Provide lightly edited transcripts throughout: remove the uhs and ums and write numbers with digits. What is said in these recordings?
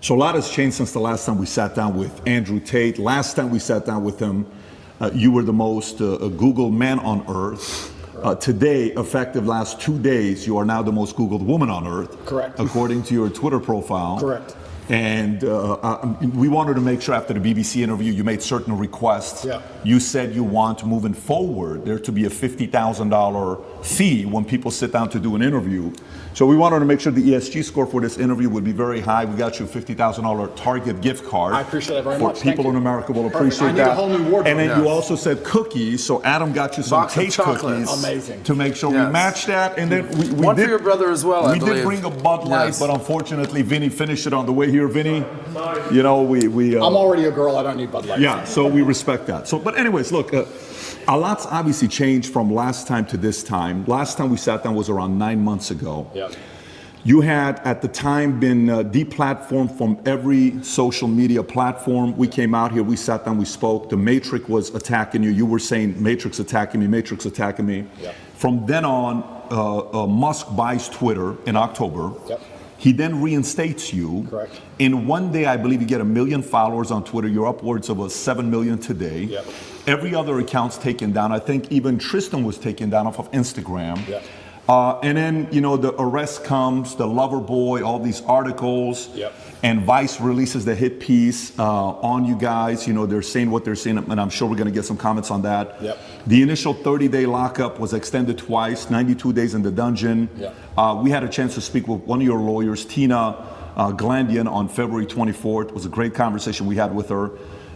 So a lot has changed since the last time we sat down with Andrew Tate. Last time we sat down with him, you were the most Googled man on earth. Today, effective last 2 days, you are now the most Googled woman on earth. Correct. According to your Twitter profile. Correct. And we wanted to make sure after the BBC interview, you made certain requests. Yeah. You said you want, moving forward, there to be a $50,000 fee when people sit down to do an interview. So we wanted to make sure the ESG score for this interview would be very high. We got you a $50,000 Target gift card. I appreciate it very for much. People in America will appreciate I need that. a whole new wardrobe. And then Yes. you also said cookies. So Adam got you some Box of Tate chocolate. cookies. Amazing. To make sure we match that. And then we One did, for your brother as well, I We did believe. bring a Bud Light, Yes. but unfortunately, Vinny finished it on the way here. Vinny, you know, I'm already a girl. I don't need Bud Light. yeah, so we respect that. So, but anyways, look, a lot's obviously changed from last time to this time. Last time we sat down was around 9 months ago. Yeah. You had, at the time, been deplatformed from every social media platform. We came out here, we sat down, we spoke. The Matrix was attacking you. You were saying, Matrix attacking me, Matrix attacking me. Yeah. From then on, Musk buys Twitter in October. Yep. He then reinstates you. Correct. In one day, I believe you get 1 million followers on Twitter. You're upwards of 7 million today. Yep. Every other account's taken down. I think even Tristan was taken down off of Instagram. Yep. And then, you know, the arrest comes, the lover boy, all these articles. Yep. And Vice releases the hit piece on you guys. You know, they're saying what they're saying, and I'm sure we're going to get some comments on that. Yep. The initial 30-day lockup was extended twice, 92 days in the dungeon. Yep. We had a chance to speak with one of your lawyers, Tina Glandian, on February 24th. It was a great conversation we had with her.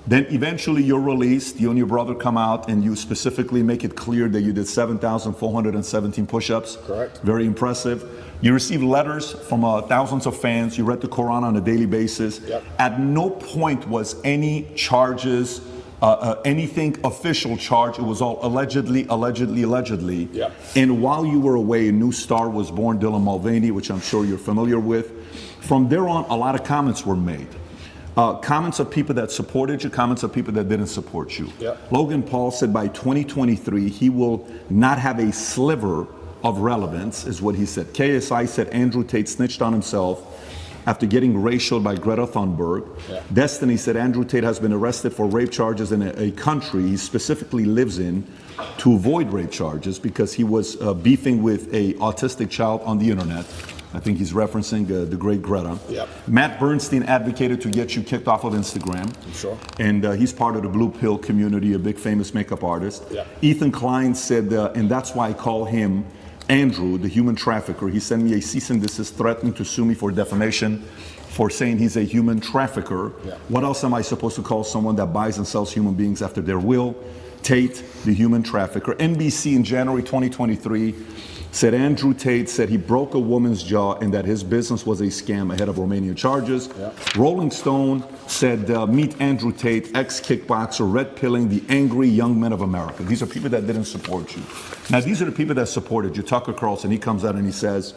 Then eventually you're released. You and your brother come out and you specifically make it clear that you did 7,417 push-ups. Correct. Very impressive. You received letters from thousands of fans. You read the Quran on a daily basis. Yep. At no point was any charges, anything official charge. It was all allegedly. Yep. And while you were away, a new star was born, Dylan Mulvaney, which I'm sure you're familiar with. From there on, a lot of comments were made. Comments of people that supported you, comments of people that didn't support you. Yep. Logan Paul said by 2023, he will not have a sliver of relevance, is what he said. KSI said Andrew Tate snitched on himself after getting racialed by Greta Thunberg. Yeah. Destiny said Andrew Tate has been arrested for rape charges in a country he specifically lives in to avoid rape charges because he was beefing with a autistic child on the internet. I think he's referencing the great Greta. Yep. Matt Bernstein advocated to get you kicked off of Instagram. Sure. And he's part of the Blue Pill community, a big famous makeup artist. Yep. Ethan Klein said, and that's why I call him Andrew, the human trafficker. He sent me a cease and desist threatening to sue me for defamation for saying he's a human trafficker. Yeah. What else am I supposed to call someone that buys and sells human beings after their will? Tate, the human trafficker. NBC in January 2023 said Andrew Tate said he broke a woman's jaw and that his business was a scam ahead of Romanian charges. Yeah. Rolling Stone said, meet Andrew Tate, ex-kickboxer, red-pilling the angry young men of America. These are people that didn't support you. Now, these are the people that supported you. Tucker Carlson, he comes out and he says,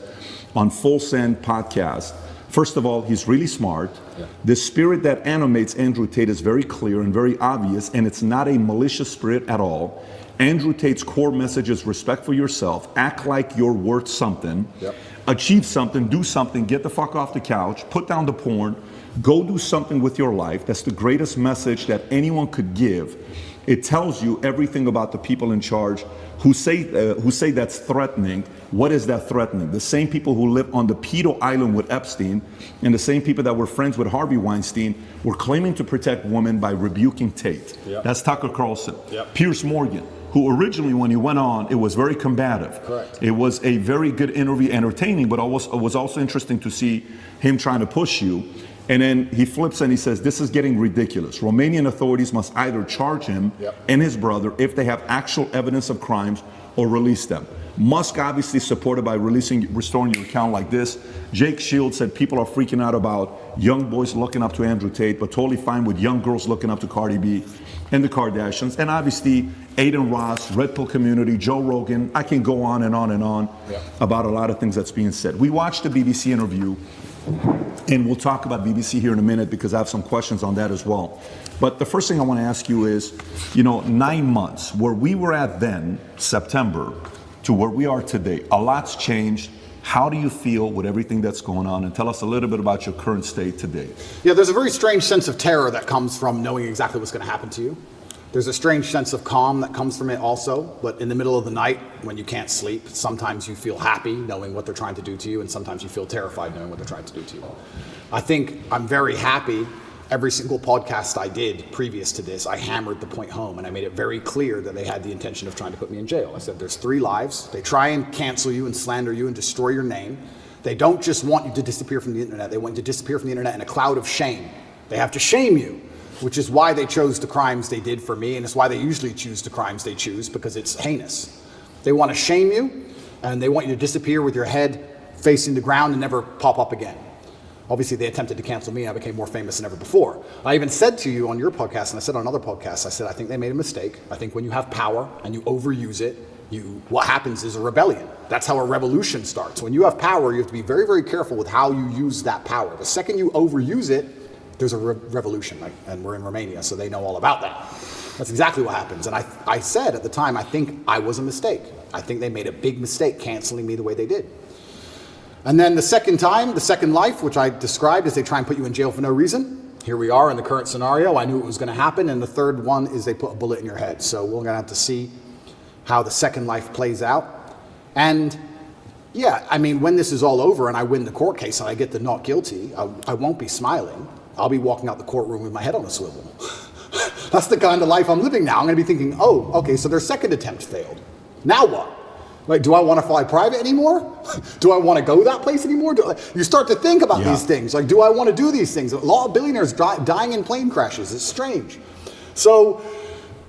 on Full Send podcast, first of all, he's really smart. Yeah. The spirit that animates Andrew Tate is very clear and very obvious, and it's not a malicious spirit at all. Andrew Tate's core message is respect for yourself, act like you're worth something, Yep. achieve something, do something, get the fuck off the couch, put down the porn, go do something with your life. That's the greatest message that anyone could give. It tells you everything about the people in charge who say that's threatening. What is that threatening? The same people who live on the pedo island with Epstein and the same people that were friends with Harvey Weinstein were claiming to protect women by rebuking Tate. Yep. That's Tucker Carlson. Yep. Piers Morgan, who originally, when he went on, it was very combative. Correct. It was a very good interview, entertaining, but it was also interesting to see him trying to push you. And then he flips and he says, this is getting ridiculous. Romanian authorities must either charge him Yep. and his brother if they have actual evidence of crimes or release them. Musk obviously supported by restoring your account like this. Jake Shields said people are freaking out about young boys looking up to Andrew Tate, but totally fine with young girls looking up to Cardi B and the Kardashians. And obviously, Aiden Ross, Red Pill community, Joe Rogan. I can go on and on and on about a lot of things that's being said. We watched the BBC interview, and we'll talk about BBC here in a minute because I have some questions on that as well. But the first thing I want to ask you is, 9 months, where we were at then, September, to where we are today, a lot's changed. How do you feel with everything that's going on? And tell us a little bit about your current state today. Yeah, there's a very strange sense of terror that comes from knowing exactly what's going to happen to you. There's a strange sense of calm that comes from it also, but in the middle of the night when you can't sleep, sometimes you feel happy knowing what they're trying to do to you, and sometimes you feel terrified knowing what they're trying to do to you. I think I'm very happy. Every single podcast I did previous to this, I hammered the point home and I made it very clear that they had the intention of trying to put me in jail. I said, there's 3 lives. They try and cancel you and slander you and destroy your name. They don't just want you to disappear from the internet. They want you to disappear from the internet in a cloud of shame. They have to shame you, which is why they chose the crimes they did for me, and it's why they usually choose the crimes they choose, because it's heinous. They want to shame you, and they want you to disappear with your head facing the ground and never pop up again. Obviously, they attempted to cancel me, and I became more famous than ever before. I even said to you on your podcast, and I said on other podcasts, I said, I think they made a mistake. I think when you have power and you overuse it, what happens is a rebellion. That's how a revolution starts. When you have power, you have to be very, very careful with how you use that power. The second you overuse it, there's a revolution, and we're in Romania, so they know all about that. That's exactly what happens. And I said at the time, I think I was a mistake. I think they made a big mistake canceling me the way they did. And then the second time, the second life, which I described as they try and put you in jail for no reason. Here we are in the current scenario. I knew it was going to happen. And the third one is they put a bullet in your head. So we're going to have to see how the second life plays out. And yeah, I mean, when this is all over and I win the court case and I get the not guilty, I won't be smiling. I'll be walking out the courtroom with my head on a swivel. That's the kind of life I'm living now. I'm going to be thinking, oh, okay, so their second attempt failed. Now what? Like, do I want to fly private anymore? Do I want to go that place anymore? You start to think about these things. Like, do I want to do these things? A lot of billionaires dying in plane crashes. It's strange. So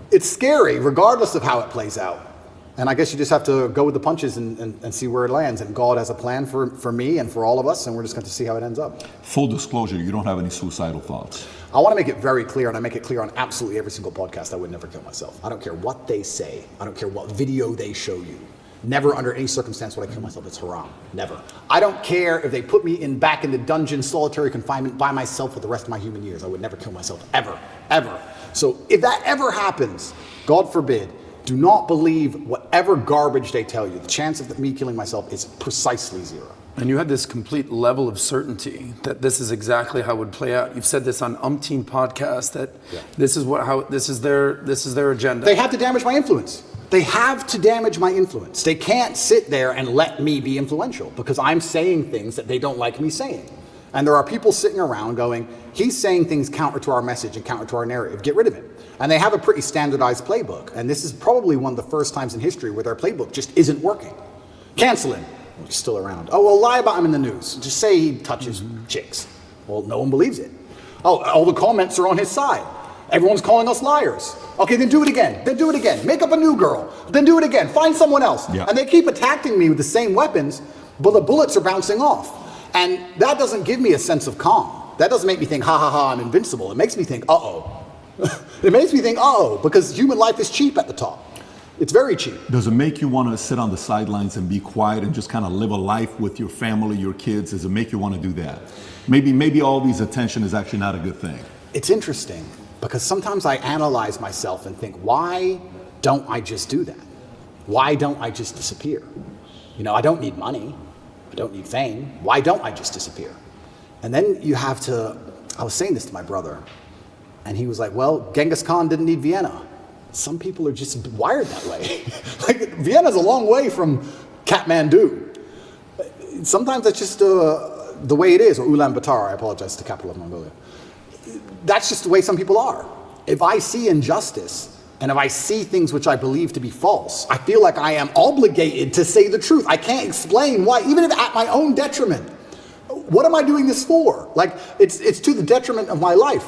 it's scary, regardless of how it plays out. And I guess you just have to go with the punches and see where it lands. And God has a plan for me and for all of us, and we're just going to see how it ends up. Full disclosure, you don't have any suicidal thoughts. I want to make it very clear, and I make it clear on absolutely every single podcast, I would never kill myself. I don't care what they say. I don't care what video they show you. Never under any circumstance would I kill myself. It's haram. Never. I don't care if they put me back in the dungeon, solitary confinement by myself for the rest of my human years. I would never kill myself, ever, ever. So if that ever happens, God forbid, do not believe whatever garbage they tell you. The chance of me killing myself is precisely 0. And you had this complete level of certainty that this is exactly how it would play out. You've said this on umpteen podcasts that this is their agenda. They have to damage my influence. They have to damage my influence. They can't sit there and let me be influential because I'm saying things that they don't like me saying. And there are people sitting around going, he's saying things counter to our message and counter to our narrative. Get rid of him. And they have a pretty standardized playbook. And this is probably one of the first times in history where their playbook just isn't working. Cancel him. He's still around. Oh, well, lie about him in the news. Just say he touches chicks. Well, no one believes it. Oh, all the comments are on his side. Everyone's calling us liars. Okay, then do it again. Then do it again. Make up a new girl. Then do it again. Find someone else. Yeah. And they keep attacking me with the same weapons, but the bullets are bouncing off. And that doesn't give me a sense of calm. That doesn't make me think, ha ha ha, I'm invincible. It makes me think, uh-oh. It makes me think, uh-oh, because human life is cheap at the top. It's very cheap. Does it make you want to sit on the sidelines and be quiet and just kind of live a life with your family, your kids? Does it make you want to do that? Maybe all these attention is actually not a good thing. It's interesting because sometimes I analyze myself and think, why don't I just do that? Why don't I just disappear? You know, I don't need money. I don't need fame. Why don't I just disappear? And then you have to, I was saying this to my brother, and he was like, well, Genghis Khan didn't need Vienna. Some people are just wired that way. Like, Vienna's a long way from Kathmandu. Sometimes that's just the way it is, or Ulaanbaatar, I apologize, the capital of Mongolia. That's just the way some people are. If I see injustice, and if I see things which I believe to be false, I feel like I am obligated to say the truth. I can't explain why, even if at my own detriment. What am I doing this for? Like, it's to the detriment of my life.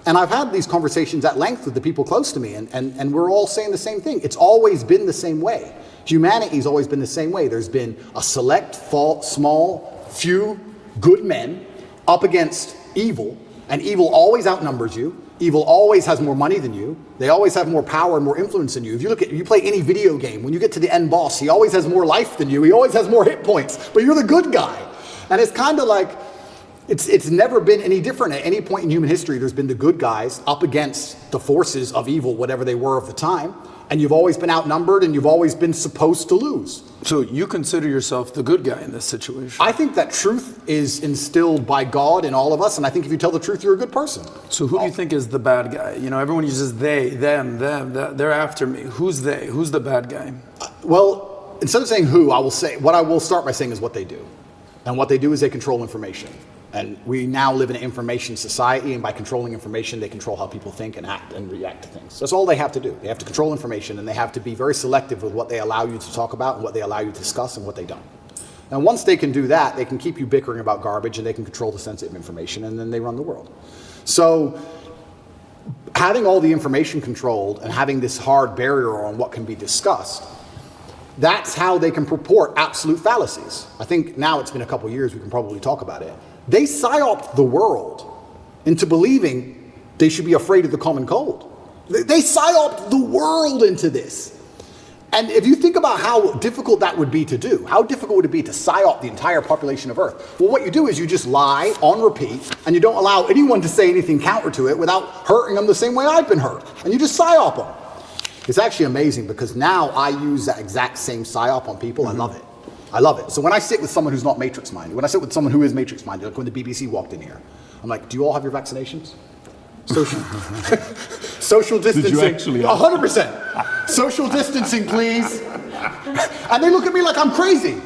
And I've had these conversations at length with the people close to me, and we're all saying the same thing. It's always been the same way. Humanity's always been the same way. There's been a select, small, few good men up against evil, and evil always outnumbers you. Evil always has more money than you. They always have more power and more influence than you. If you play any video game, when you get to the end boss, he always has more life than you. He always has more hit points, but you're the good guy. And it's kind of like, it's never been any different. At any point in human history, there's been the good guys up against the forces of evil, whatever they were of the time. And you've always been outnumbered, and you've always been supposed to lose. So you consider yourself the good guy in this situation? I think that truth is instilled by God in all of us, and I think if you tell the truth, you're a good person. So who do you think is the bad guy? You know, everyone uses they, them, they're after me. Who's they? Who's the bad guy? Well, instead of saying who, what I will start by saying is what they do. And what they do is they control information. And we now live in an information society, and by controlling information, they control how people think and act and react to things. That's all they have to do. They have to control information, and they have to be very selective with what they allow you to talk about and what they allow you to discuss and what they don't. And once they can do that, they can keep you bickering about garbage, and they can control the sensitive information, and then they run the world. So having all the information controlled and having this hard barrier on what can be discussed, that's how they can purport absolute fallacies. I think now it's been a couple years, we can probably talk about it. They psyoped the world into believing they should be afraid of the common cold. They psyoped the world into this. And if you think about how difficult that would be to do, how difficult would it be to psyop the entire population of Earth? Well, what you do is you just lie on repeat, and you don't allow anyone to say anything counter to it without hurting them the same way I've been hurt. And you just psyop them. It's actually amazing because now I use that exact same psyop on people. I love it. I love it. So when I sit with someone who's not matrix minded, when I sit with someone who is matrix minded, like when the BBC walked in here, I'm like, do you all have your vaccinations? Social distancing. Did you actually? 100%. Social distancing, please. And they look at me like I'm crazy.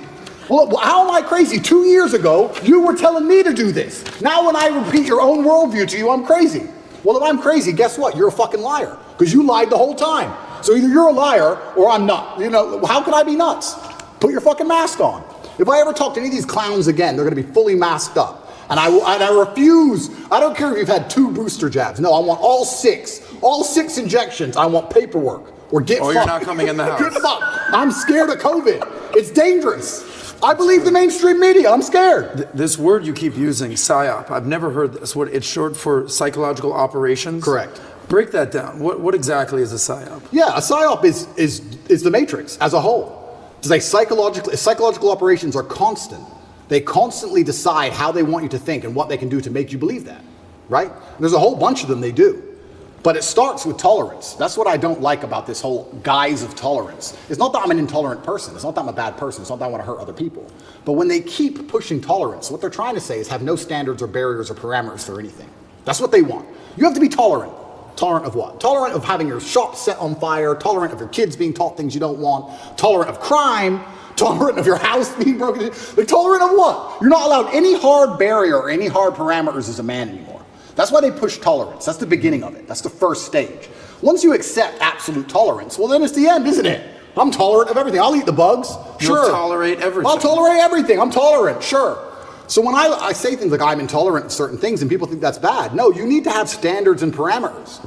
Well, how am I crazy? 2 years ago, you were telling me to do this. Now when I repeat your own worldview to you, I'm crazy. Well, if I'm crazy, guess what? You're a fucking liar because you lied the whole time. So either you're a liar or I'm not. You know, how can I be nuts? Put your fucking mask on. If I ever talk to any of these clowns again, they're going to be fully masked up. And I refuse. I don't care if you've had 2 booster jabs. No, I want all 6 injections. I want paperwork or get fucked. You're not coming in the house. Get fucked. I'm scared of COVID. It's dangerous. I believe the mainstream media. I'm scared. This word you keep using, psyop, I've never heard this word. It's short for psychological operations? Correct. Break that down. What exactly is a psyop? Yeah, a psyop is the matrix as a whole. Psychological operations are constant. They constantly decide how they want you to think and what they can do to make you believe that, right? There's a whole bunch of them they do. But it starts with tolerance. That's what I don't like about this whole guise of tolerance. It's not that I'm an intolerant person. It's not that I'm a bad person. It's not that I want to hurt other people. But when they keep pushing tolerance, what they're trying to say is have no standards or barriers or parameters for anything. That's what they want. You have to be tolerant. Tolerant of what? Tolerant of having your shop set on fire, tolerant of your kids being taught things you don't want, tolerant of crime, tolerant of your house being broken into. Like, tolerant of what? You're not allowed any hard barrier or any hard parameters as a man anymore. That's why they push tolerance. That's the beginning of it. That's the first stage. Once you accept absolute tolerance, well then it's the end, isn't it? I'm tolerant of everything. I'll eat the bugs. Sure. You'll tolerate everything. I'll tolerate everything. I'm tolerant. Sure. So when I say things like I'm intolerant of certain things and people think that's bad, no, you need to have standards and parameters.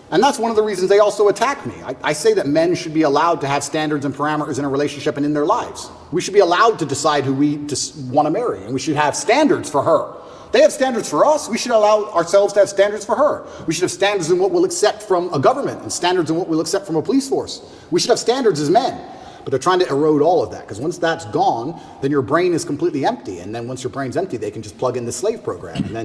And that's one of the reasons they also attack me. I say that men should be allowed to have standards and parameters in a relationship and in their lives. We should be allowed to decide who we want to marry, and we should have standards for her. They have standards for us. We should allow ourselves to have standards for her. We should have standards in what we'll accept from a government and standards in what we'll accept from a police force. We should have standards as men. But they're trying to erode all of that, because once that's gone, then your brain is completely empty. And then once your brain's empty, they can just plug in the slave program, and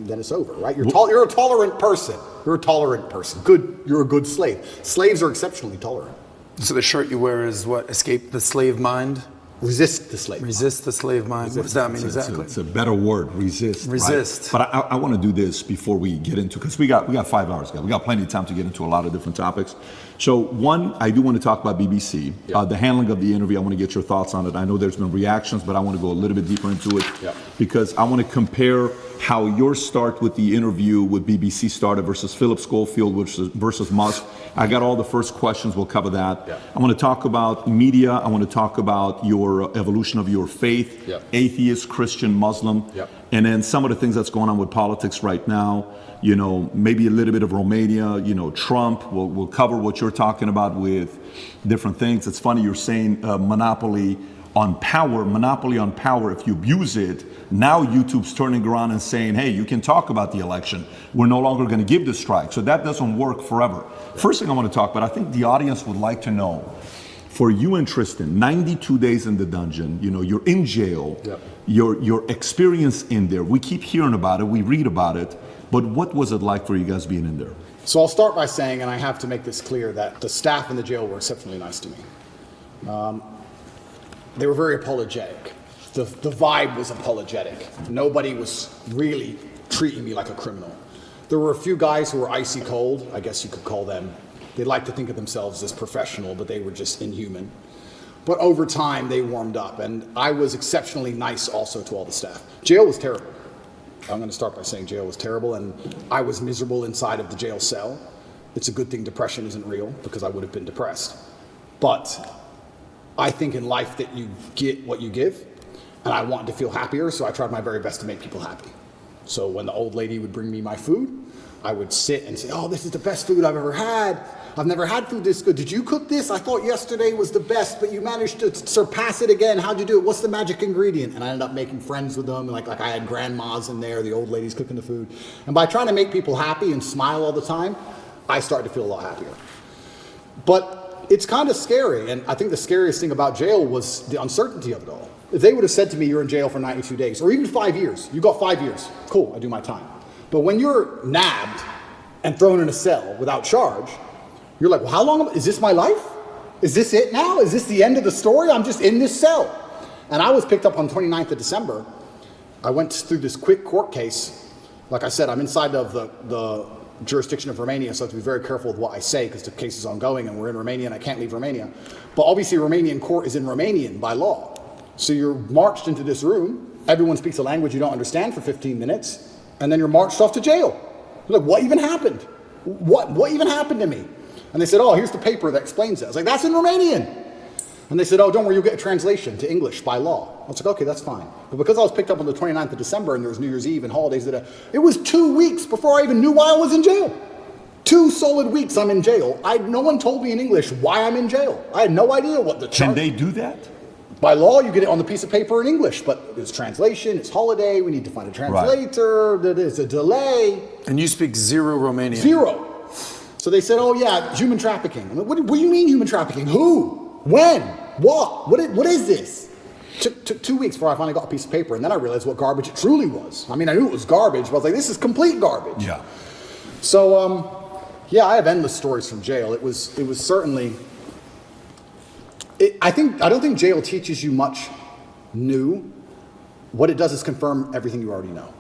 then it's over, right? You're a tolerant person. You're a tolerant person. Good. You're a good slave. Slaves are exceptionally tolerant. So the shirt you wear is what? Escape the slave mind? Resist the slave. Resist the slave mind. What does that mean exactly? It's a better word, resist. Resist. Right? But I want to do this before we get into, because we got 5 hours, guys. We got plenty of time to get into a lot of different topics. So one, I do want to talk about BBC. Yeah. The handling of the interview, I want to get your thoughts on it. I know there's been reactions, but I want to go a little bit deeper into it. Yeah. Because I want to compare how your start with the interview with BBC started versus Philip Schofield versus Musk. I got all the first questions. We'll cover that. Yeah. I want to talk about media. I want to talk about your evolution of your faith, yeah. atheist, Christian, Muslim, yeah. and then some of the things that's going on with politics right now. You know, maybe a little bit of Romania, you know, Trump. We'll cover what you're talking about with different things. It's funny you're saying monopoly on power. If you abuse it, now YouTube's turning around and saying, hey, you can talk about the election. We're no longer going to give the strike. So that doesn't work forever. First thing I want to talk about, I think the audience would like to know, for you and Tristan, 92 days in the dungeon, you know, you're in jail, Yep. your experience in there, we keep hearing about it, we read about it. But what was it like for you guys being in there? So I'll start by saying, and I have to make this clear, that the staff in the jail were exceptionally nice to me. They were very apologetic. The vibe was apologetic. Nobody was really treating me like a criminal. There were a few guys who were icy cold, I guess you could call them. They like to think of themselves as professional, but they were just inhuman. But over time, they warmed up, and I was exceptionally nice also to all the staff. Jail was terrible. I'm going to start by saying jail was terrible, and I was miserable inside of the jail cell. It's a good thing depression isn't real, because I would have been depressed. But I think in life that you get what you give, and I wanted to feel happier, so I tried my very best to make people happy. So when the old lady would bring me my food, I would sit and say, oh, this is the best food I've ever had. I've never had food this good. Did you cook this? I thought yesterday was the best, but you managed to surpass it again. How'd you do it? What's the magic ingredient? And I ended up making friends with them. Like I had grandmas in there, the old ladies cooking the food. And by trying to make people happy and smile all the time, I started to feel a lot happier. But it's kind of scary. And I think the scariest thing about jail was the uncertainty of it all. If they would have said to me, you're in jail for 92 days, or even 5 years, you got 5 years, cool, I do my time. But when you're nabbed and thrown in a cell without charge, you're like, well, how long, is this my life? Is this it now? Is this the end of the story? I'm just in this cell. And I was picked up on 29th of December. I went through this quick court case. Like I said, I'm inside of the jurisdiction of Romania, so I have to be very careful with what I say because the case is ongoing and we're in Romania and I can't leave Romania. But obviously Romanian court is in Romanian by law. So you're marched into this room, everyone speaks a language you don't understand for 15 minutes, and then you're marched off to jail. You're like, what even happened? What even happened to me? And they said, oh, here's the paper that explains it. I was like, that's in Romanian. And they said, oh, don't worry, you'll get a translation to English by law. I was like, okay, that's fine. But because I was picked up on the 29th of December and there was New Year's Eve and holidays, it was 2 weeks before I even knew why I was in jail. 2 solid weeks I'm in jail. No one told me in English why I'm in jail. I had no idea what the charge. Can they do that? By law, you get it on the piece of paper in English, but it's translation, it's holiday, we need to find a translator, there's a delay. And you speak zero Romanian? Zero. So they said, oh yeah, human trafficking. I'm like, what do you mean human trafficking? Who? When? What? What is this? Took 2 weeks before I finally got a piece of paper, and then I realized what garbage it truly was. I mean, I knew it was garbage, but I was like, this is complete garbage. Yeah. So, yeah, I have endless stories from jail. It was certainly... I don't think jail teaches you much new. What it does is confirm everything you already know.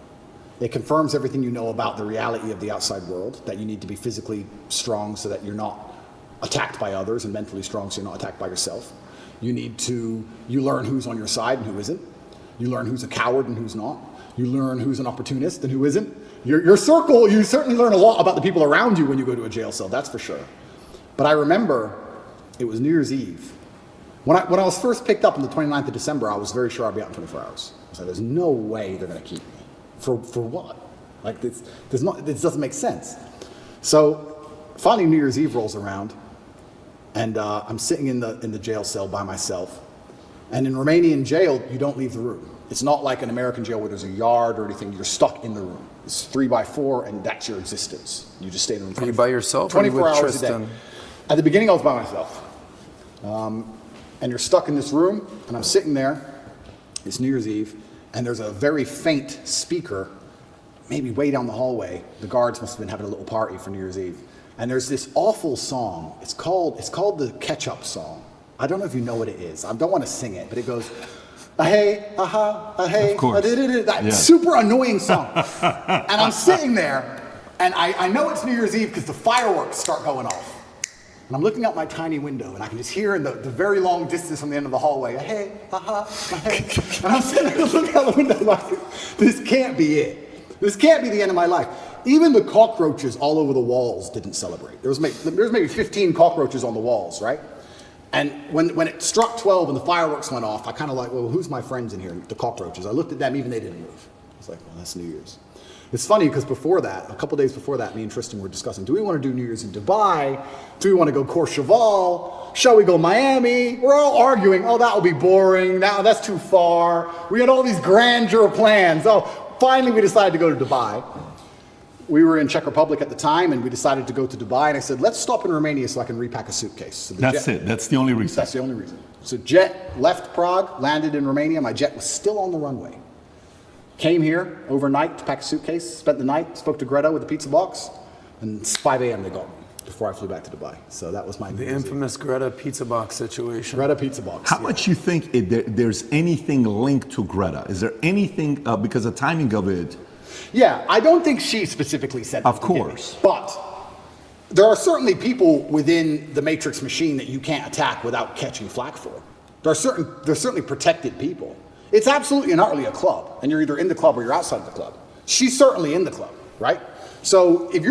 It confirms everything you know about the reality of the outside world, that you need to be physically strong so that you're not attacked by others, and mentally strong so you're not attacked by yourself. You learn who's on your side and who isn't. You learn who's a coward and who's not. You learn who's an opportunist and who isn't. Your circle, you certainly learn a lot about the people around you when you go to a jail cell, that's for sure. But I remember it was New Year's Eve. When I was first picked up on the 29th of December, I was very sure I'd be out in 24 hours. I was like, there's no way they're going to keep me. For what? Like, this doesn't make sense. So finally New Year's Eve rolls around, and I'm sitting in the jail cell by myself. And in Romanian jail, you don't leave the room. It's not like an American jail where there's a yard or anything. You're stuck in the room. It's 3x4, and that's your existence. You just stay in the room. Are you by yourself? 24 hours Tristan? a day. At the beginning, I was by myself. And you're stuck in this room, and I'm sitting there. It's New Year's Eve, and there's a very faint speaker, maybe way down the hallway. The guards must have been having a little party for New Year's Eve. And there's this awful song. It's called the Ketchup song. I don't know if you know what it is. I don't want to sing it, but it goes, hey, aha, hey, that super annoying song. And I'm sitting there, and I know it's New Year's Eve because the fireworks start going off. And I'm looking out my tiny window, and I can just hear in the very long distance from the end of the hallway, hey, aha, hey. And I'm sitting there looking out the window like, this can't be it. This can't be the end of my life. Even the cockroaches all over the walls didn't celebrate. There was maybe 15 cockroaches on the walls, right? And when it struck 12 and the fireworks went off, I kind of like, well, who's my friends in here? The cockroaches. I looked at them, even they didn't move. I was like, well, that's New Year's. It's funny because before that, a couple days before that, me and Tristan were discussing, do we want to do New Year's in Dubai? Do we want to go Courchevel? Shall we go Miami? We're all arguing, oh, that will be boring. That's too far. We had all these grandeur plans. Oh, finally we decided to go to Dubai. We were in Czech Republic at the time, and we decided to go to Dubai, and I said, let's stop in Romania so I can repack a suitcase. So that's it. That's the only reason. That's the only reason. So jet left Prague, landed in Romania. My jet was still on the runway. Came here overnight to pack a suitcase, spent the night, spoke to Greta with the pizza box, and it's 5 a.m. they got me before I flew back to Dubai. So that was my The infamous Greta pizza box situation. Greta pizza box. How much you think there's anything linked to Greta? Is there anything, because the timing of it? Yeah, I don't think she specifically said that. Of course. But there are certainly people within the Matrix machine that you can't attack without catching flack for. There's certainly protected people. It's absolutely and utterly a club, and you're either in the club or you're outside of the club. She's certainly in the club, right? So if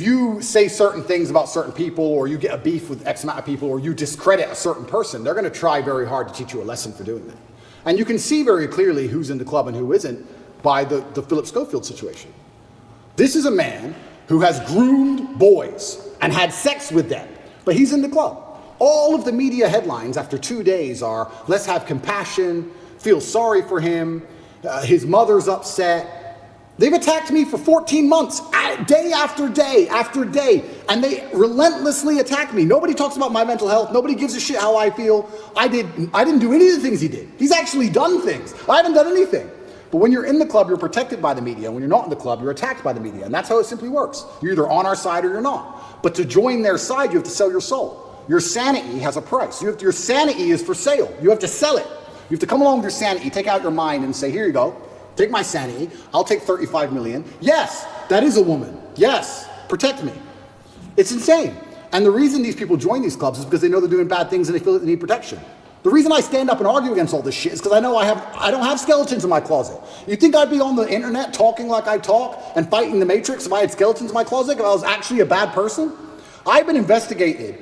you say certain things about certain people, or you get a beef with X amount of people, or you discredit a certain person, they're going to try very hard to teach you a lesson for doing that. And you can see very clearly who's in the club and who isn't by the Philip Schofield situation. This is a man who has groomed boys and had sex with them, but he's in the club. All of the media headlines after 2 days are, let's have compassion, feel sorry for him, his mother's upset. They've attacked me for 14 months, day after day after day, and they relentlessly attack me. Nobody talks about my mental health. Nobody gives a shit how I feel. I didn't do any of the things he did. He's actually done things. I haven't done anything. But when you're in the club, you're protected by the media. When you're not in the club, you're attacked by the media. And that's how it simply works. You're either on our side or you're not. But to join their side, you have to sell your soul. Your sanity has a price. Your sanity is for sale. You have to sell it. You have to come along with your sanity, take out your mind and say, here you go. Take my sanity. I'll take 35 million. Yes, that is a woman. Yes, protect me. It's insane. And the reason these people join these clubs is because they know they're doing bad things and they feel that they need protection. The reason I stand up and argue against all this shit is because I know I don't have skeletons in my closet. You think I'd be on the internet talking like I talk and fighting the Matrix if I had skeletons in my closet, if I was actually a bad person? I've been investigated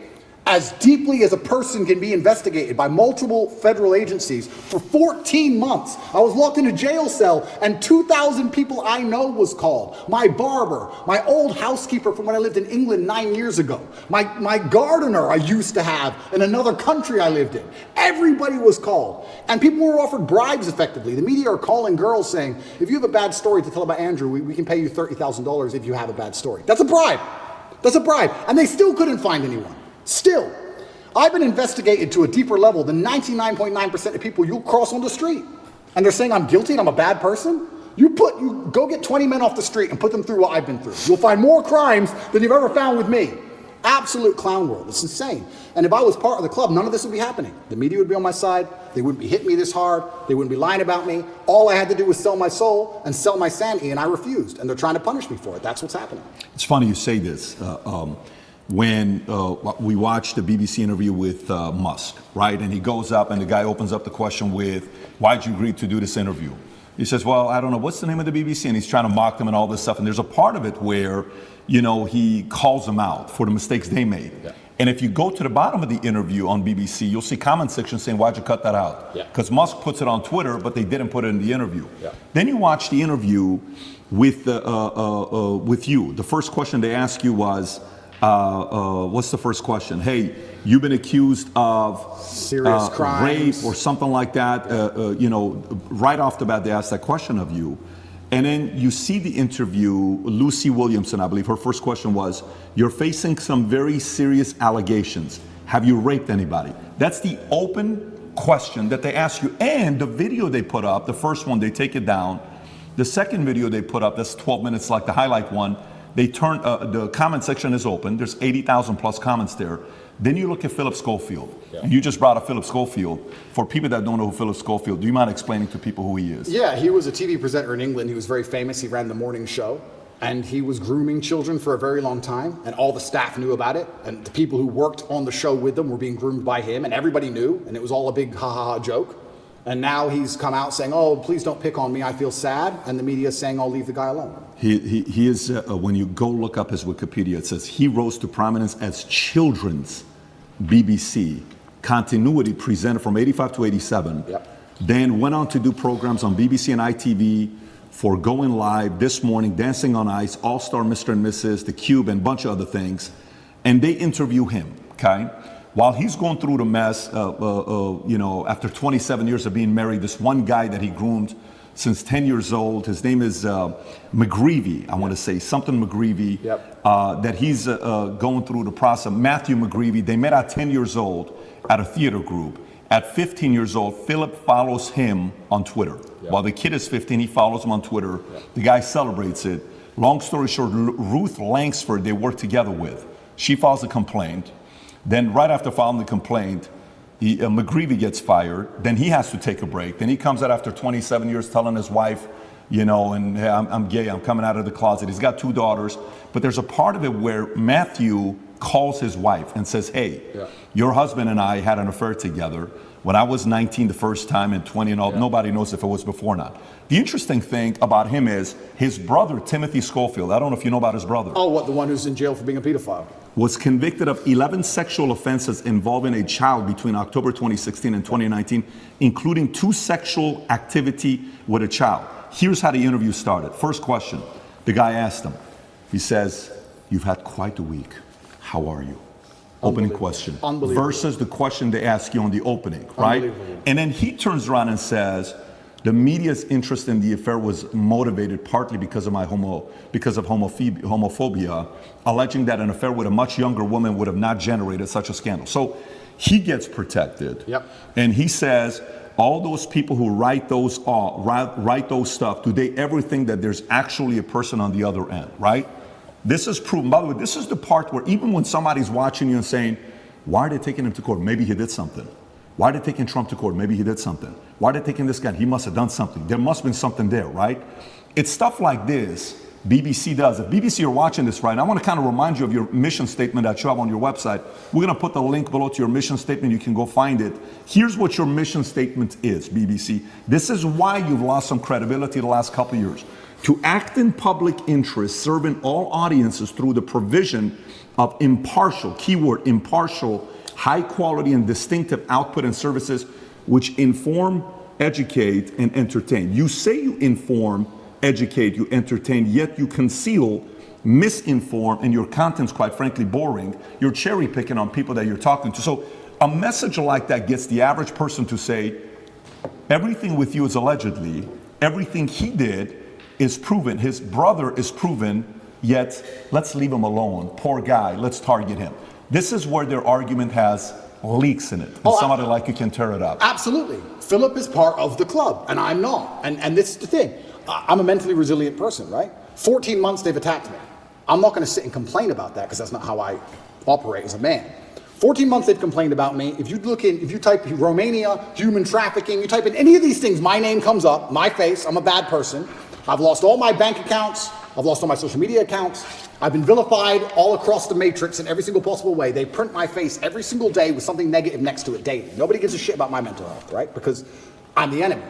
as deeply as a person can be investigated by multiple federal agencies for 14 months. I was locked in a jail cell and 2,000 people I know was called. My barber, my old housekeeper from when I lived in England 9 years ago, my gardener I used to have in another country I lived in. Everybody was called. And people were offered bribes effectively. The media are calling girls saying, if you have a bad story to tell about Andrew, we can pay you $30,000 if you have a bad story. That's a bribe. That's a bribe. And they still couldn't find anyone. Still, I've been investigated to a deeper level than 99.9% of people you'll cross on the street. And they're saying I'm guilty and I'm a bad person? You go get 20 men off the street and put them through what I've been through. You'll find more crimes than you've ever found with me. Absolute clown world. It's insane. And if I was part of the club, none of this would be happening. The media would be on my side. They wouldn't be hitting me this hard. They wouldn't be lying about me. All I had to do was sell my soul and sell my sanity, and I refused. And they're trying to punish me for it. That's what's happening. It's funny you say this. When we watched the BBC interview with Musk, right? And he goes up and the guy opens up the question with, why'd you agree to do this interview? He says, well, I don't know, what's the name of the BBC? And he's trying to mock them and all this stuff. And there's a part of it where, he calls them out for the mistakes they made. Yeah. And if you go to the bottom of the interview on BBC, you'll see comment section saying, why'd you cut that out? Because Musk puts it on Twitter, but they didn't put it in the interview. Yeah. Then you watch the interview with you. The first question they ask you was, what's the first question? Hey, you've been accused of serious crimes, rape or something like that. Right off the bat, they asked that question of you. And then you see the interview, Lucy Williamson, I believe, her first question was, you're facing some very serious allegations. Have you raped anybody? That's the open question that they ask you. And the video they put up, the first one, they take it down. The second video they put up, that's 12 minutes, like the highlight one, they turn, the comment section is open. There's 80,000 plus comments there. Then you look at Philip Schofield, and you just brought up Philip Schofield. For people that don't know who Philip Schofield, do you mind explaining to people who he is? Yeah, he was a TV presenter in England. He was very famous. He ran the morning show, and he was grooming children for a very long time, and all the staff knew about it, and the people who worked on the show with them were being groomed by him, and everybody knew, and it was all a big ha-ha-ha joke. And now he's come out saying, oh, please don't pick on me, I feel sad, and the media is saying, oh, leave the guy alone. He is, when you go look up his Wikipedia, it says he rose to prominence as children's BBC continuity presenter from 85 to 87. Then went on to do programs on BBC and ITV for Going Live, This Morning, Dancing on Ice, All-Star Mr. and Mrs., The Cube, and a bunch of other things. And they interview him, okay? While he's going through the mess, after 27 years of being married, this one guy that he groomed since 10 years old, his name is McGreevy, I want to say, something McGreevy, that he's going through the process. Matthew McGreevy, they met at 10 years old at a theater group. At 15 years old, Philip follows him on Twitter. While the kid is 15, he follows him on Twitter. The guy celebrates it. Long story short, Ruth Langsford, they work together with. She files a complaint. Then right after filing the complaint, McGreevy gets fired. Then he has to take a break. Then he comes out after 27 years telling his wife, you know, and hey, I'm gay, I'm coming out of the closet. He's got 2 daughters. But there's a part of it where Matthew calls his wife and says, hey, your husband and I had an affair together when I was 19 the first time and 20 and all. Nobody knows if it was before or not. The interesting thing about him is his brother, Timothy Schofield, I don't know if you know about his brother. Oh, what, the one who's in jail for being a pedophile? Was convicted of 11 sexual offenses involving a child between October 2016 and 2019, including 2 sexual activity with a child. Here's how the interview started. First question, the guy asked him, he says, you've had quite a week. How are you? Opening question. Versus the question they ask you on the opening, right? And then he turns around and says, the media's interest in the affair was motivated partly because of homophobia, alleging that an affair with a much younger woman would have not generated such a scandal. So he gets protected. And he says, all those people who write those stuff, do they ever think that there's actually a person on the other end, right? This is proven. By the way, this is the part where even when somebody's watching you and saying, why are they taking him to court? Maybe he did something. Why are they taking Trump to court? Maybe he did something. Why are they taking this guy? He must have done something. There must have been something there, right? It's stuff like this BBC does. If BBC are watching this right now, I want to kind of remind you of your mission statement that you have on your website. We're going to put the link below to your mission statement. You can go find it. Here's what your mission statement is, BBC. This is why you've lost some credibility the last couple of years. To act in public interest, serving all audiences through the provision of impartial, keyword impartial, high quality and distinctive output and services which inform, educate, and entertain. You say you inform, educate, you entertain, yet you conceal, misinform, and your content's quite frankly boring. You're cherry picking on people that you're talking to. So a message like that gets the average person to say, everything with you is allegedly, everything he did is proven, his brother is proven, yet let's leave him alone. Poor guy, let's target him. This is where their argument has leaks in it. And somebody like you can tear it up. Absolutely. Philip is part of the club, and I'm not. And this is the thing. I'm a mentally resilient person, right? 14 months they've attacked me. I'm not going to sit and complain about that because that's not how I operate as a man. 14 months they've complained about me. If you type Romania, human trafficking, you type in any of these things, my name comes up, my face, I'm a bad person. I've lost all my bank accounts. I've lost all my social media accounts. I've been vilified all across the matrix in every single possible way. They print my face every single day with something negative next to it daily. Nobody gives a shit about my mental health, right? Because I'm the enemy.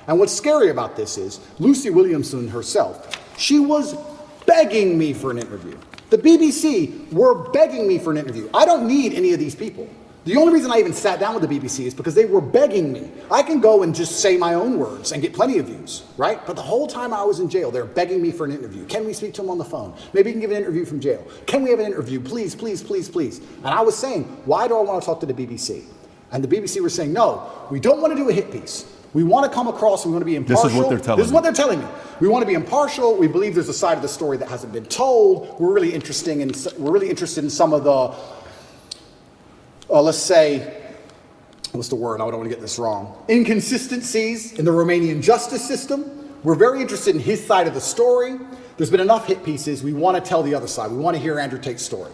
And what's scary about this is Lucy Williamson herself, she was begging me for an interview. The BBC were begging me for an interview. I don't need any of these people. The only reason I even sat down with the BBC is because they were begging me. I can go and just say my own words and get plenty of views, right? But the whole time I was in jail, they're begging me for an interview. Can we speak to him on the phone? Maybe you can give an interview from jail. Can we have an interview? Please, please, please, please. And I was saying, why do I want to talk to the BBC? And the BBC were saying, no, we don't want to do a hit piece. We want to come across, we want to be impartial. This is what they're telling me. This is what they're telling me. We want to be impartial. We believe there's a side of the story that hasn't been told. We're really interested in some of the, let's say, what's the word? I don't want to get this wrong. Inconsistencies in the Romanian justice system. We're very interested in his side of the story. There's been enough hit pieces. We want to tell the other side. We want to hear Andrew Tate's story.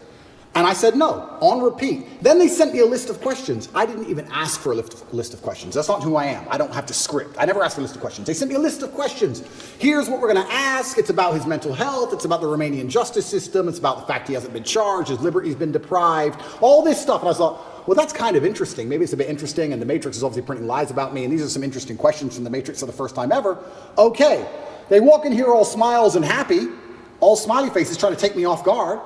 And I said no, on repeat. Then they sent me a list of questions. I didn't even ask for a list of questions. That's not who I am. I don't have to script. I never ask for a list of questions. They sent me a list of questions. Here's what we're going to ask. It's about his mental health. It's about the Romanian justice system. It's about the fact he hasn't been charged. His liberty's been deprived. All this stuff. And I thought, well, that's kind of interesting. Maybe it's a bit interesting. And the Matrix is obviously printing lies about me. And these are some interesting questions from the Matrix for the first time ever. Okay. They walk in here all smiles and happy, all smiley faces trying to take me off guard.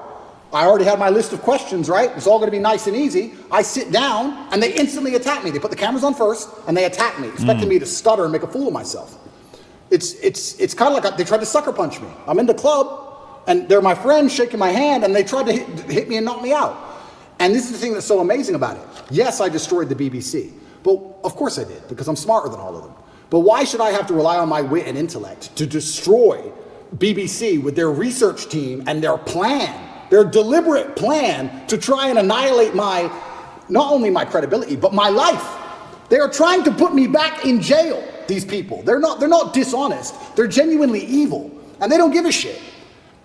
I already had my list of questions, right? It's all going to be nice and easy. I sit down and they instantly attack me. They put the cameras on first and they attack me, expecting me to stutter and make a fool of myself. It's kind of like they tried to sucker punch me. I'm in the club and they're my friends shaking my hand and they tried to hit me and knock me out. And this is the thing that's so amazing about it. Yes, I destroyed the BBC, but of course I did because I'm smarter than all of them. But why should I have to rely on my wit and intellect to destroy BBC with their research team and their plan? Their deliberate plan to try and annihilate not only my credibility, but my life. They are trying to put me back in jail, these people. They're not dishonest. They're genuinely evil. And they don't give a shit.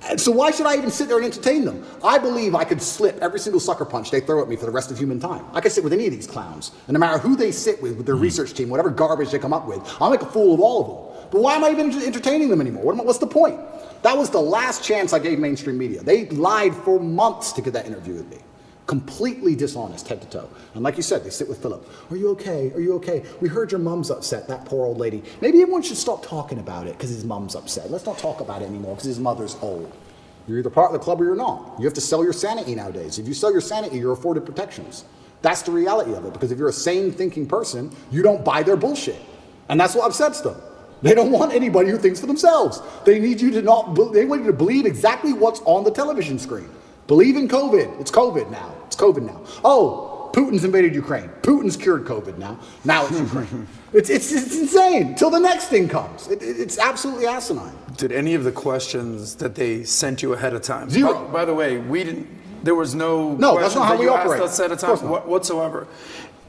And so why should I even sit there and entertain them? I believe I could slip every single sucker punch they throw at me for the rest of human time. I could sit with any of these clowns. And no matter who they sit with their research team, whatever garbage they come up with, I'll make a fool of all of them. But why am I even entertaining them anymore? What's the point? That was the last chance I gave mainstream media. They lied for months to get that interview with me. Completely dishonest, head to toe. And like you said, they sit with Philip. Are you okay? Are you okay? We heard your mom's upset, that poor old lady. Maybe everyone should stop talking about it because his mom's upset. Let's not talk about it anymore because his mother's old. You're either part of the club or you're not. You have to sell your sanity nowadays. If you sell your sanity, you're afforded protections. That's the reality of it, because if you're a sane thinking person, you don't buy their bullshit. And that's what upsets them. They don't want anybody who thinks for themselves. They need you to they want you to believe exactly what's on the television screen. Believe in COVID. It's COVID now. It's COVID now. Oh, Putin's invaded Ukraine. Putin's cured COVID now. Now it's Ukraine. It's insane. Till the next thing comes. It's absolutely asinine. Did any of the questions that they sent you ahead of time? Zero. By the way, we didn't. There was no. No, that's not how we operate. Asked us ahead of time whatsoever.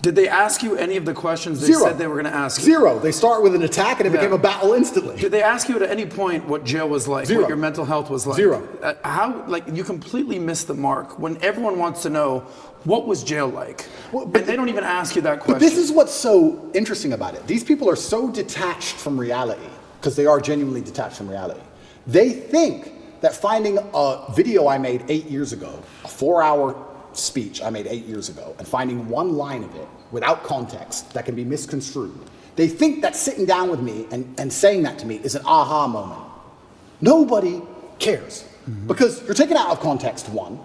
Did they ask you any of the questions they Zero. said they were going to ask you? Zero. They start with an attack and it became a battle instantly. Did they ask you at any point what jail was like? Zero. What your mental health was like? Zero. How, like, you completely missed the mark when everyone wants to know what was jail like. Well, and they don't even ask you that question. But this is what's so interesting about it. These people are so detached from reality, because they are genuinely detached from reality. They think that finding a video I made 8 years ago, a 4-hour speech I made 8 years ago, and finding one line of it without context that can be misconstrued, they think that sitting down with me and saying that to me is an aha moment. Nobody cares. Because you're taking it out of context, one.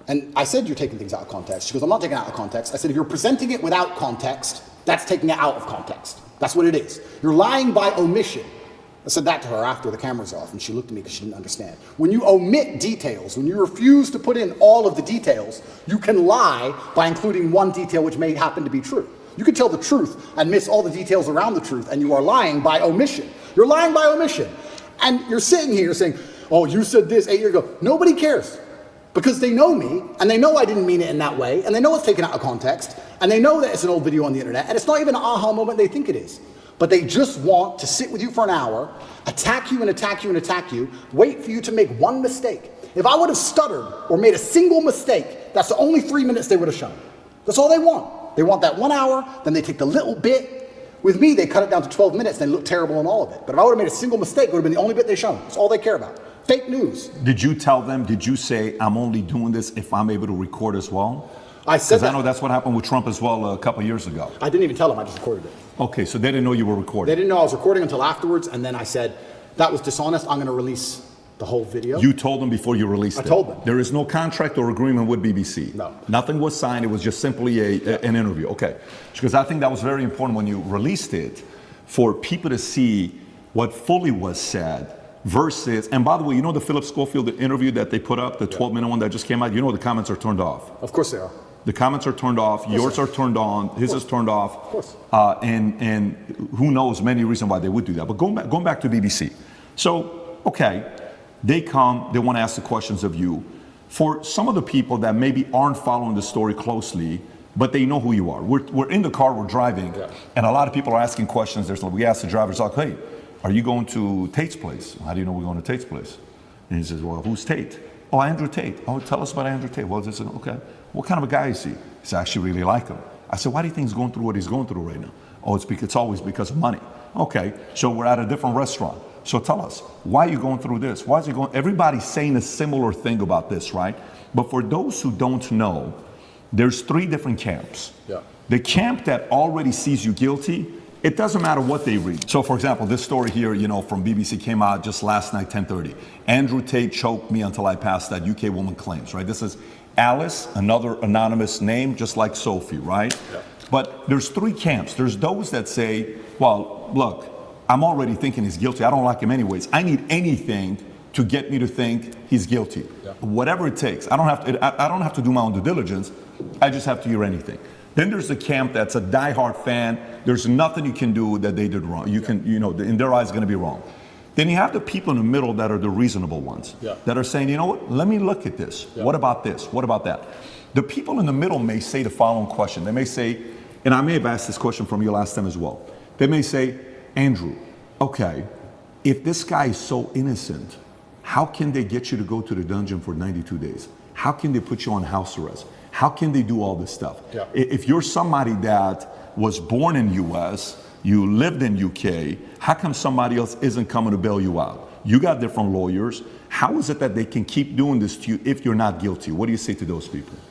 And I said you're taking things out of context. She goes, I'm not taking it out of context. I said, if you're presenting it without context, that's taking it out of context. That's what it is. You're lying by omission. I said that to her after the camera's off, and she looked at me because she didn't understand. When you omit details, when you refuse to put in all of the details, you can lie by including one detail which may happen to be true. You can tell the truth and miss all the details around the truth, and you are lying by omission. You're lying by omission. And you're sitting here saying, oh, you said this 8 years ago. Nobody cares. Because they know me, and they know I didn't mean it in that way, and they know it's taken out of context, and they know that it's an old video on the internet, and it's not even an aha moment they think it is. But they just want to sit with you for an hour, attack you and attack you and attack you, wait for you to make one mistake. If I would have stuttered or made a single mistake, that's the only 3 minutes they would have shown. That's all they want. They want that 1 hour, then they take the little bit. With me, they cut it down to 12 minutes, and they look terrible in all of it. But if I would have made a single mistake, it would have been the only bit they shown. That's all they care about. Fake news. Did you tell them, did you say, I'm only doing this if I'm able to record as well? I said that. Because I know that's what happened with Trump as well a couple of years ago. I didn't even tell them, I just recorded it. Okay, so they didn't know you were recording. They didn't know I was recording until afterwards, and then I said, that was dishonest, I'm gonna release the whole video. You told them before you released it? I told them. There is no contract or agreement with BBC? No. Nothing was signed, it was just simply an interview, okay. Because I think that was very important when you released it, for people to see what fully was said, versus, and by the way, you know the Philip Schofield interview that they put up, the 12-minute one that just came out, you know the comments are turned off. Of course they are. The comments are turned off, yours are turned on, his is turned off. Of course. And who knows many reasons why they would do that. But going back to BBC. So, okay, they come, they want to ask the questions of you. For some of the people that maybe aren't following the story closely, but they know who you are. We're in the car, we're driving, and a lot of people are asking questions. We ask the drivers, like, hey, are you going to Tate's place? How do you know we're going to Tate's place? And he says, well, who's Tate? Oh, Andrew Tate. Oh, tell us about Andrew Tate. Well, this is, okay. What kind of a guy is he? He said, I actually really like him. I said, why do you think he's going through what he's going through right now? Oh, it's always because of money. Okay, so we're at a different restaurant. So tell us, why are you going through this? Why is he going? Everybody's saying a similar thing about this, right? But for those who don't know, there's 3 different camps. Yeah. The camp that already sees you guilty, it doesn't matter what they read. So for example, this story here, from BBC came out just last night, 10:30. Andrew Tate choked me until I passed, that UK woman claims, right? This is Alice, another anonymous name, just like Sophie, right? Yeah. But there's 3 camps. There's those that say, well, look, I'm already thinking he's guilty. I don't like him anyways. I need anything to get me to think he's guilty. Yeah. Whatever it takes. I don't have to do my own due diligence. I just have to hear anything. Then there's the camp that's a diehard fan. There's nothing you can do that they did wrong. In their eyes, it's going to be wrong. Then you have the people in the middle that are the reasonable ones, that are saying, you know what, let me look at this. What about this? What about that? The people in the middle may say the following question. They may say, and I may have asked this question from you last time as well. They may say, Andrew, okay, if this guy is so innocent, how can they get you to go to the dungeon for 92 days? How can they put you on house arrest? How can they do all this stuff? Yeah. If you're somebody that was born in US, you lived in UK, how come somebody else isn't coming to bail you out? You got different lawyers. How is it that they can keep doing this to you if you're not guilty? What do you say to those people?